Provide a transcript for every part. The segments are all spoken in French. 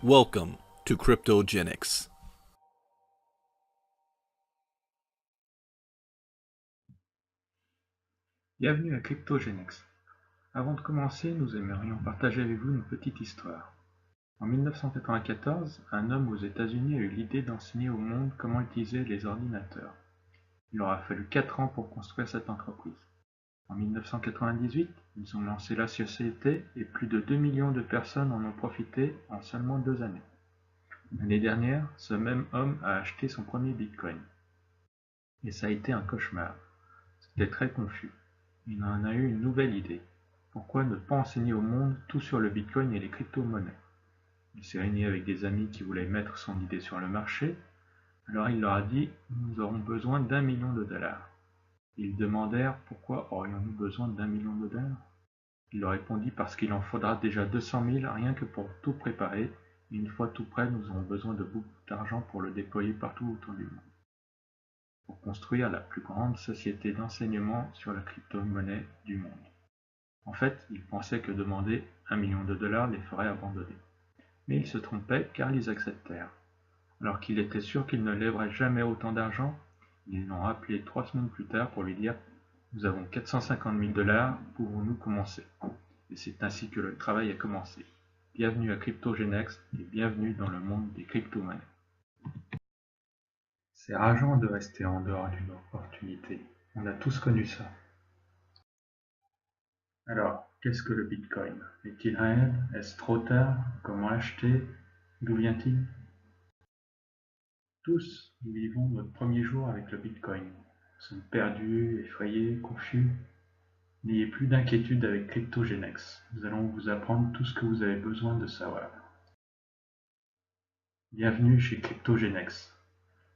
Welcome to Cryptogenics. Bienvenue à Cryptogenics. Avant de commencer, nous aimerions partager avec vous une petite histoire. En 1994, un homme aux États-Unis a eu l'idée d'enseigner au monde comment utiliser les ordinateurs. Il aura fallu 4 ans pour construire cette entreprise. En 1998, ils ont lancé la société et plus de 2 millions de personnes en ont profité en seulement 2 années. L'année dernière, ce même homme a acheté son premier Bitcoin. Et ça a été un cauchemar. C'était très confus. Il en a eu une nouvelle idée. Pourquoi ne pas enseigner au monde tout sur le Bitcoin et les crypto-monnaies? Il s'est réuni avec des amis qui voulaient mettre son idée sur le marché. Alors il leur a dit « Nous aurons besoin d'1 million de dollars ». Ils demandèrent « Pourquoi aurions-nous besoin d'1 million de dollars ?» Il leur répondit « Parce qu'il en faudra déjà 200 000 rien que pour tout préparer. Et une fois tout prêt, nous aurons besoin de beaucoup d'argent pour le déployer partout autour du monde. » Pour construire la plus grande société d'enseignement sur la crypto-monnaie du monde. En fait, ils pensaient que demander 1 million de dollars les ferait abandonner. Mais ils se trompaient car ils acceptèrent. Alors qu'il était sûr qu'ils ne lèveraient jamais autant d'argent, ils l'ont appelé 3 semaines plus tard pour lui dire « Nous avons 450 000 dollars, pouvons-nous commencer ?» Et c'est ainsi que le travail a commencé. Bienvenue à Cryptogenics et bienvenue dans le monde des crypto-monnaies. C'est rageant de rester en dehors d'une opportunité. On a tous connu ça. Alors, qu'est-ce que le Bitcoin? Est-il réel? Est-ce trop tard? Comment acheter? D'où vient-il? Tous, nous vivons notre premier jour avec le Bitcoin. Nous sommes perdus, effrayés, confus. N'ayez plus d'inquiétude avec Cryptogenics. Nous allons vous apprendre tout ce que vous avez besoin de savoir. Bienvenue chez Cryptogenics,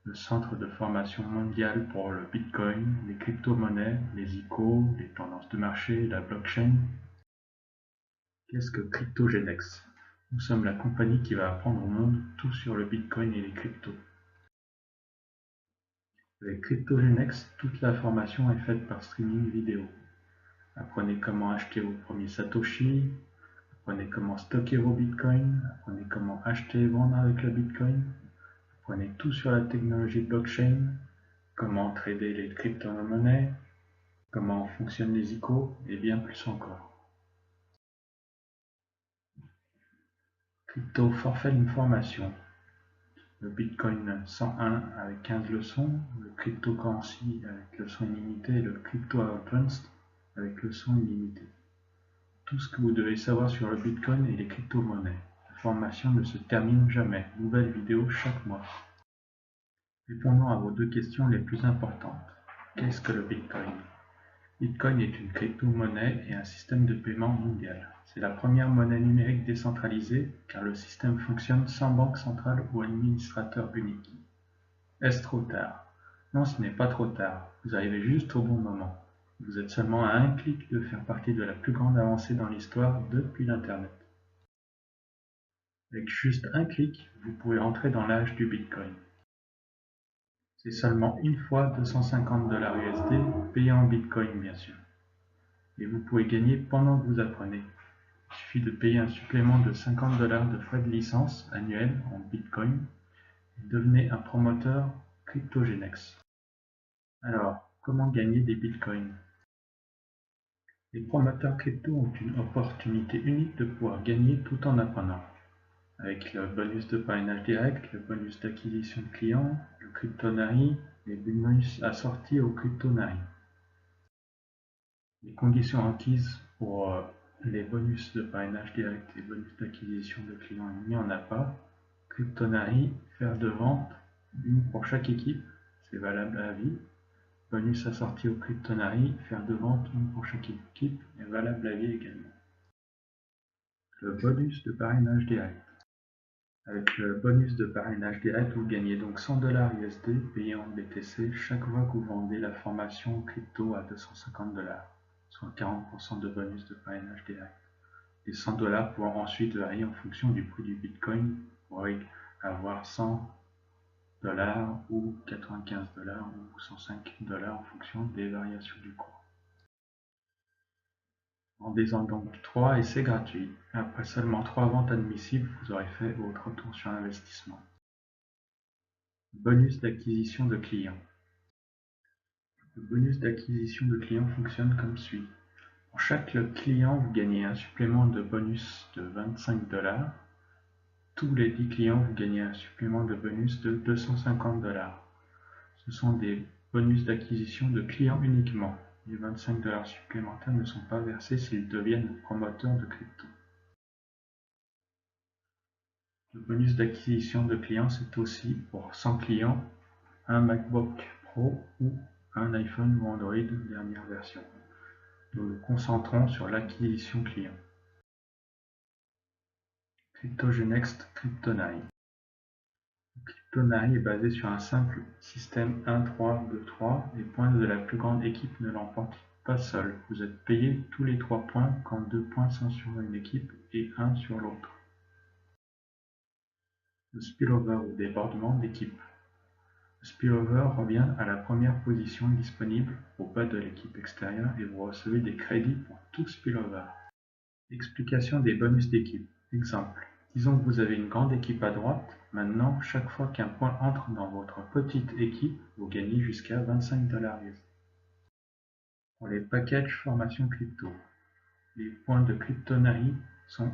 le centre de formation mondial pour le Bitcoin, les crypto-monnaies, les ICO, les tendances de marché, la blockchain. Qu'est-ce que Cryptogenics? Nous sommes la compagnie qui va apprendre au monde tout sur le Bitcoin et les cryptos. Avec Cryptogenics, toute la formation est faite par streaming vidéo. Apprenez comment acheter vos premiers Satoshi, apprenez comment stocker vos Bitcoins, apprenez comment acheter et vendre avec le Bitcoin, apprenez tout sur la technologie blockchain, comment trader les crypto-monnaies, comment fonctionnent les ICO et bien plus encore. Crypto forfait d'une formation. Le Bitcoin 101 avec 15 leçons, le Cryptocurrency avec leçon illimitée et le Crypto Advanced avec leçon illimitée. Tout ce que vous devez savoir sur le Bitcoin et les crypto-monnaies. La formation ne se termine jamais. Nouvelle vidéo chaque mois. Répondons à vos deux questions les plus importantes. Qu'est-ce que le Bitcoin? Bitcoin est une crypto-monnaie et un système de paiement mondial. C'est la première monnaie numérique décentralisée car le système fonctionne sans banque centrale ou administrateur unique. Est-ce trop tard? Non, ce n'est pas trop tard. Vous arrivez juste au bon moment. Vous êtes seulement à un clic de faire partie de la plus grande avancée dans l'histoire depuis l'Internet. Avec juste un clic, vous pouvez entrer dans l'âge du Bitcoin. C'est seulement une fois 250 $ USD payés en Bitcoin bien sûr. Et vous pouvez gagner pendant que vous apprenez. Il suffit de payer un supplément de 50 $ de frais de licence annuels en Bitcoin et devenez un promoteur Cryptogenics. Alors, comment gagner des Bitcoins? Les promoteurs crypto ont une opportunité unique de pouvoir gagner tout en apprenant. Avec le bonus de parrainage direct, le bonus d'acquisition de clients, le Cryptonary, les bonus assortis au Cryptonary. Les conditions requises pour les bonus de parrainage direct et bonus d'acquisition de clients, il n'y en a pas. Cryptonary, faire de vente, une pour chaque équipe, c'est valable à vie. Bonus assorti au Cryptonary, faire de vente, une pour chaque équipe, est valable à vie également. Le bonus de parrainage direct. Avec le bonus de parrainage direct, vous gagnez donc 100 $ USD payés en BTC chaque fois que vous vendez la formation crypto à 250 $, soit 40% de bonus de parrainage direct. Les 100 $ pourront ensuite varier en fonction du prix du Bitcoin pour avoir 100 $ ou 95 $ ou 105 $ en fonction des variations du cours. Vendez-en donc 3 et c'est gratuit. Après seulement 3 ventes admissibles, vous aurez fait votre retour sur investissement. Bonus d'acquisition de clients. Le bonus d'acquisition de clients fonctionne comme suit. Pour chaque client, vous gagnez un supplément de bonus de 25 $. Tous les 10 clients, vous gagnez un supplément de bonus de 250 $. Ce sont des bonus d'acquisition de clients uniquement. Les 25 $ supplémentaires ne sont pas versés s'ils deviennent promoteurs de crypto. Le bonus d'acquisition de clients, c'est aussi pour 100 clients, un MacBook Pro ou un iPhone ou Android dernière version. Nous nous concentrons sur l'acquisition client. CryptoGenext CryptoNai. CryptoNai est basé sur un simple système 1-3-2-3. Les points de la plus grande équipe ne l'emportent pas seul. Vous êtes payé tous les 3 points quand 2 points sont sur une équipe et 1 sur l'autre. Le spillover ou débordement d'équipe. Le spillover revient à la première position disponible au bas de l'équipe extérieure et vous recevez des crédits pour tout spillover. Explication des bonus d'équipe. Exemple. Disons que vous avez une grande équipe à droite. Maintenant, chaque fois qu'un point entre dans votre petite équipe, vous gagnez jusqu'à 25 $. Pour les packages formation crypto, les points de CryptoNai sont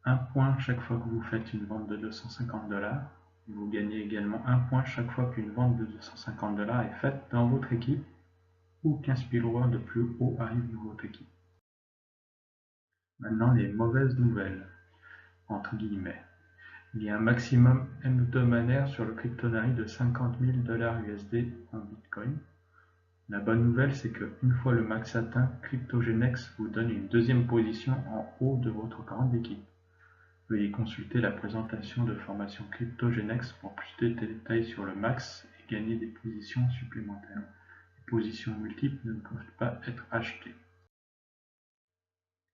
1 point chaque fois que vous faites une vente de 250 $. Vous gagnez également 1 point chaque fois qu'une vente de 250 $ est faite dans votre équipe ou qu'un spillover de plus haut arrive dans votre équipe. Maintenant, les mauvaises nouvelles, entre guillemets. Il y a un maximum hebdomadaire sur le CryptoNai de 50 000 $ USD en Bitcoin. La bonne nouvelle, c'est qu'une fois le max atteint, CryptoGenex vous donne une deuxième position en haut de votre grande équipe. Veuillez consulter la présentation de formation CryptoGenex pour plus de détails sur le max et gagner des positions supplémentaires. Les positions multiples ne peuvent pas être achetées.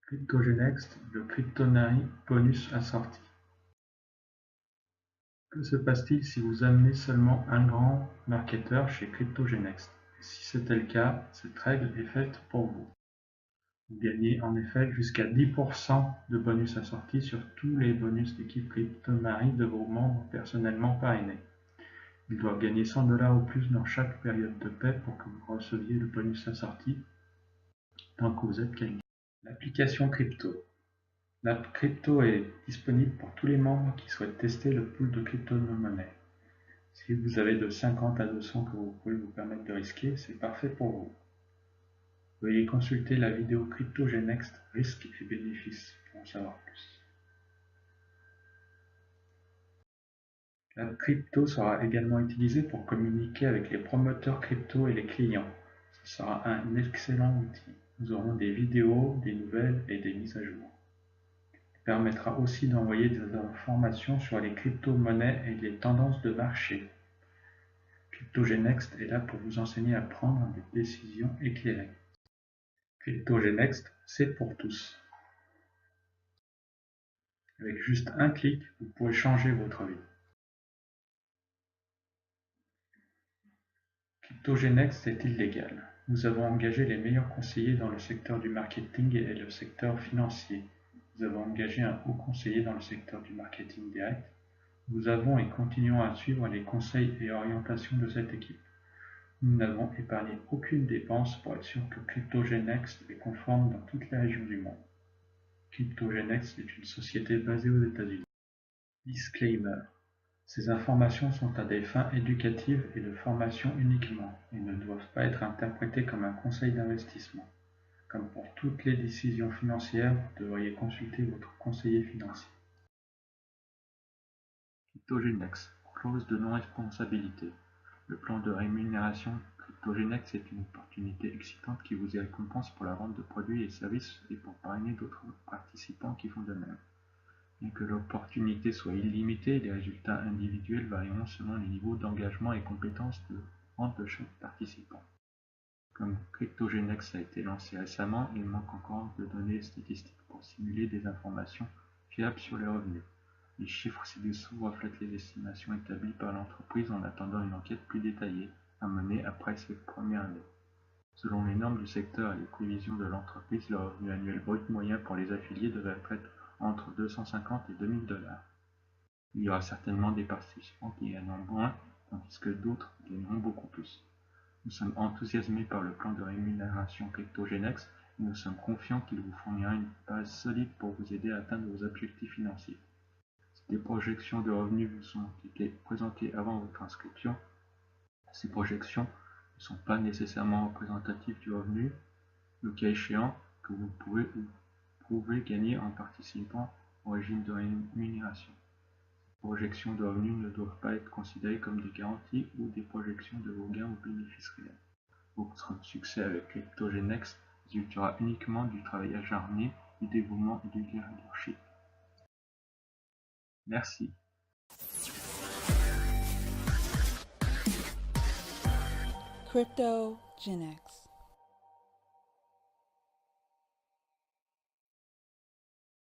CryptoGenex, le CryptoNai bonus assorti. Que se passe-t-il si vous amenez seulement un grand marketeur chez CryptoGenex? Si c'était le cas, cette règle est faite pour vous. Vous gagnez en effet jusqu'à 10% de bonus assortis sur tous les bonus d'équipe CryptoNai de vos membres personnellement parrainés. Ils doivent gagner 100 $ ou plus dans chaque période de paie pour que vous receviez le bonus assorti tant que vous êtes gagnant. L'application crypto. L'app crypto est disponible pour tous les membres qui souhaitent tester le pool de crypto-monnaie. Si vous avez de 50 à 200 que vous pouvez vous permettre de risquer, c'est parfait pour vous. Veuillez consulter la vidéo CryptoGenext risques et bénéfices pour en savoir plus. L'app crypto sera également utilisée pour communiquer avec les promoteurs crypto et les clients. Ce sera un excellent outil. Nous aurons des vidéos, des nouvelles et des mises à jour. Il permettra aussi d'envoyer des informations sur les crypto-monnaies et les tendances de marché. CryptoGenext est là pour vous enseigner à prendre des décisions éclairées. CryptoGenext, c'est pour tous. Avec juste un clic, vous pouvez changer votre vie. CryptoGenext est illégal. Nous avons engagé les meilleurs conseillers dans le secteur du marketing et le secteur financier. Nous avons engagé un haut conseiller dans le secteur du marketing direct. Nous avons et continuons à suivre les conseils et orientations de cette équipe. Nous n'avons épargné aucune dépense pour être sûr que CryptoGenext est conforme dans toutes les régions du monde. CryptoGenext est une société basée aux États-Unis. Disclaimer. Ces informations sont à des fins éducatives et de formation uniquement et ne doivent pas être interprétées comme un conseil d'investissement. Comme pour toutes les décisions financières, vous devriez consulter votre conseiller financier. CryptoGenex, clause de non-responsabilité. Le plan de rémunération CryptoGenex est une opportunité excitante qui vous récompense pour la vente de produits et services et pour parrainer d'autres participants qui font de même. Bien que l'opportunité soit illimitée, les résultats individuels varieront selon les niveaux d'engagement et compétences de vente de chaque participant. Comme CryptoGenex a été lancé récemment, il manque encore de données statistiques pour simuler des informations fiables sur les revenus. Les chiffres ci-dessous reflètent les estimations établies par l'entreprise en attendant une enquête plus détaillée à mener après cette première année. Selon les normes du secteur et les prévisions de l'entreprise, le revenu annuel brut moyen pour les affiliés devrait être entre 250 et 2000 $. Il y aura certainement des participants qui gagneront moins, tandis que d'autres gagneront beaucoup plus. Nous sommes enthousiasmés par le plan de rémunération CryptoGenex et nous sommes confiants qu'il vous fournira une base solide pour vous aider à atteindre vos objectifs financiers. Si des projections de revenus vous ont été présentées avant votre inscription, ces projections ne sont pas nécessairement représentatives du revenu, le cas échéant, que vous pouvez gagner en participant au régime de rémunération. Les projections de revenus ne doivent pas être considérées comme des garanties ou des projections de vos gains ou bénéfices réels. Votre succès avec CryptoGenex résultera uniquement du travail acharné, du dévouement et du leadership. Merci. CryptoGenex.